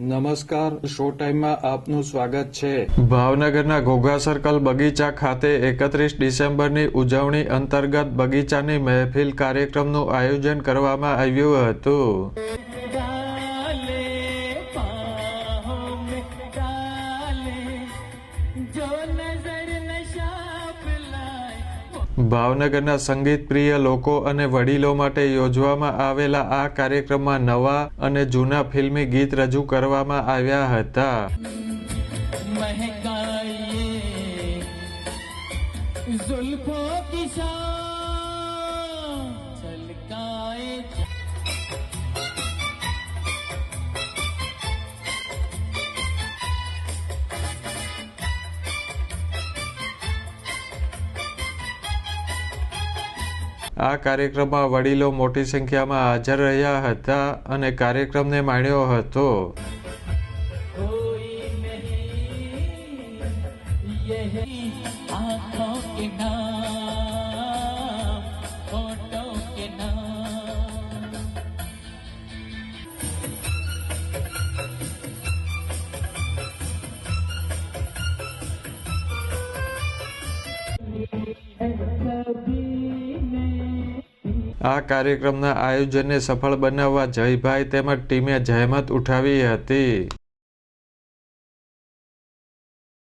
નમસ્કાર, શો ટાઈમમાં આપનું સ્વાગત છે। ભાવનગરના ઘોઘા સર્કલ બગીચા ખાતે 31 ડિસેમ્બરની ઉજવણી અંતર્ગત બગીચાની મહેફિલ કાર્યક્રમનું આયોજન કરવામાં આવ્યું હતું। ભાવનગરના સંગીત પ્રિય લોકો અને વડીલો માટે યોજવામાં આવેલા આ કાર્યક્રમમાં નવા અને જૂના ફિલ્મી ગીત રજૂ કરવામાં આવ્યા હતા। આ કાર્યક્રમમાં વડીલો મોટી સંખ્યામાં હાજર રહ્યા હતા અને કાર્યક્રમને માણ્યો હતો। આ કાર્યક્રમના આયોજનને સફળ બનાવવા જયભાઈ તેમજ ટીમે જહેમત ઉઠાવી હતી।